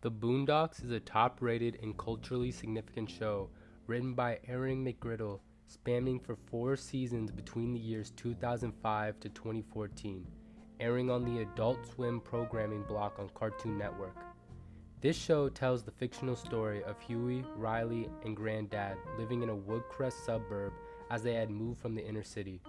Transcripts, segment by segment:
The Boondocks is a top-rated and culturally significant show written by Aaron McGriddle, spanning for 4 seasons between the years 2005 to 2014, airing on the Adult Swim programming block on Cartoon Network. This show tells the fictional story of Huey, Riley, and Granddad living in a Woodcrest suburb as they had moved from the inner city.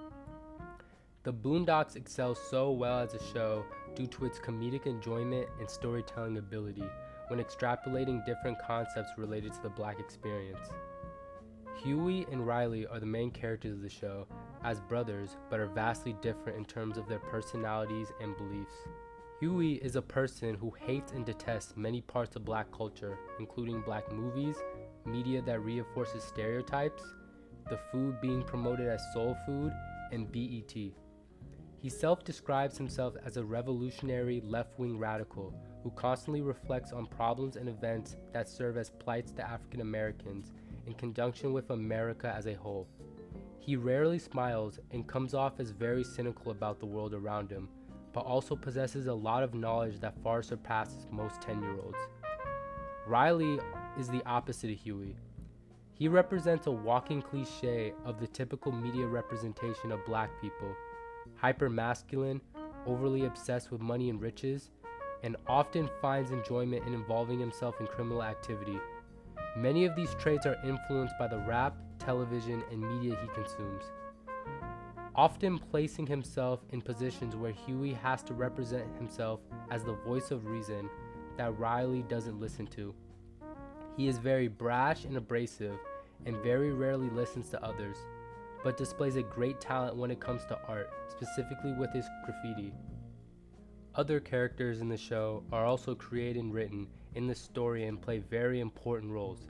The Boondocks excels so well as a show due to its comedic enjoyment and storytelling ability when extrapolating different concepts related to the Black experience. Huey and Riley are the main characters of the show as brothers, but are vastly different in terms of their personalities and beliefs. Huey is a person who hates and detests many parts of Black culture, including Black movies, media that reinforces stereotypes, the food being promoted as soul food, and BET. He self-describes himself as a revolutionary left-wing radical who constantly reflects on problems and events that serve as plights to African Americans in conjunction with America as a whole. He rarely smiles and comes off as very cynical about the world around him, but also possesses a lot of knowledge that far surpasses most 10-year-olds. Riley is the opposite of Huey. He represents a walking cliche of the typical media representation of Black people: hyper-masculine, overly obsessed with money and riches, and often finds enjoyment in involving himself in criminal activity. Many of these traits are influenced by the rap, television, and media he consumes, often placing himself in positions where Huey has to represent himself as the voice of reason that Riley doesn't listen to. He is very brash and abrasive and very rarely listens to others, but displays a great talent when it comes to art, specifically with his graffiti. Other characters in the show are also created and written in the story and play very important roles.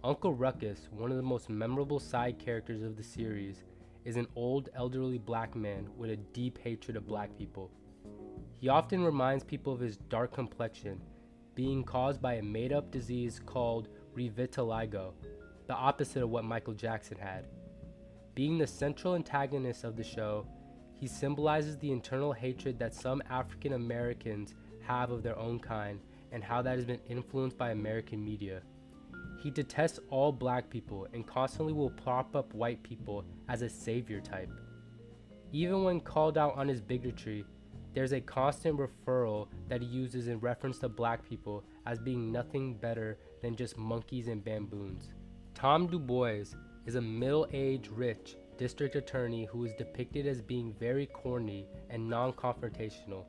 Uncle Ruckus, one of the most memorable side characters of the series, is an old elderly Black man with a deep hatred of Black people. He often reminds people of his dark complexion, being caused by a made-up disease called revitiligo, the opposite of what Michael Jackson had. Being the central antagonist of the show, he symbolizes the internal hatred that some African Americans have of their own kind and how that has been influenced by American media. He detests all Black people and constantly will prop up white people as a savior type. Even when called out on his bigotry, there's a constant referral that he uses in reference to Black people as being nothing better than just monkeys and baboons. Tom Du Bois is a middle-aged, rich district attorney who is depicted as being very corny and non-confrontational.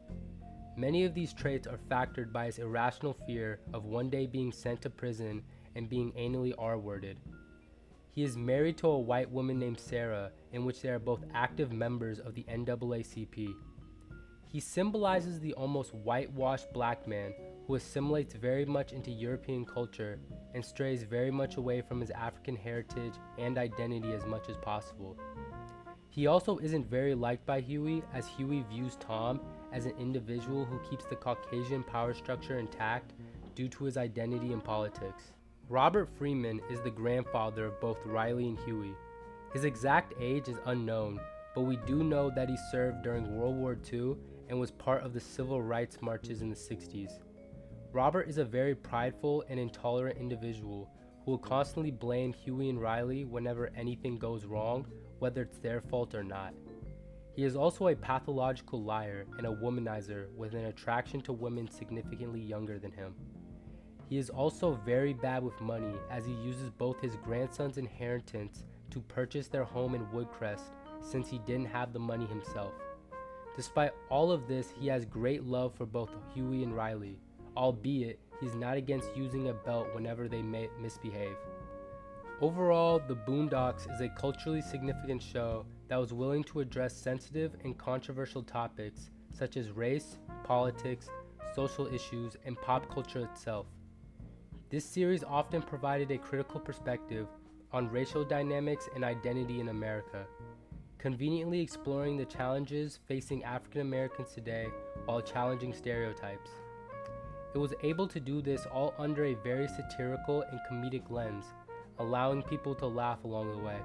Many of these traits are factored by his irrational fear of one day being sent to prison and being anally R-worded. He is married to a white woman named Sarah, in which they are both active members of the NAACP. He symbolizes the almost whitewashed Black man who assimilates very much into European culture and strays very much away from his African heritage and identity as much as possible. He also isn't very liked by Huey, as Huey views Tom as an individual who keeps the Caucasian power structure intact due to his identity and politics. Robert Freeman is the grandfather of both Riley and Huey. His exact age is unknown, but we do know that he served during World War II and was part of the civil rights marches in the 60s. Robert is a very prideful and intolerant individual who will constantly blame Huey and Riley whenever anything goes wrong, whether it's their fault or not. He is also a pathological liar and a womanizer with an attraction to women significantly younger than him. He is also very bad with money, as he uses both his grandson's inheritance to purchase their home in Woodcrest since he didn't have the money himself. Despite all of this, he has great love for both Huey and Riley, albeit he's not against using a belt whenever they misbehave. Overall, The Boondocks is a culturally significant show that was willing to address sensitive and controversial topics such as race, politics, social issues, and pop culture itself. This series often provided a critical perspective on racial dynamics and identity in America, conveniently exploring the challenges facing African Americans today while challenging stereotypes. It was able to do this all under a very satirical and comedic lens, allowing people to laugh along the way.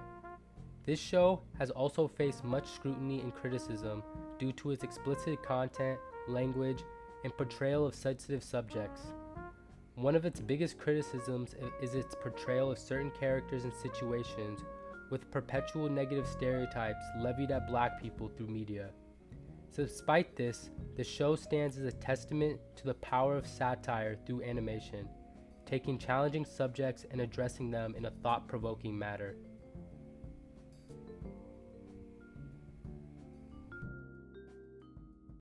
This show has also faced much scrutiny and criticism due to its explicit content, language, and portrayal of sensitive subjects. One of its biggest criticisms is its portrayal of certain characters and situations with perpetual negative stereotypes levied at black people through media. So despite this, the show stands as a testament to the power of satire through animation, taking challenging subjects and addressing them in a thought-provoking manner.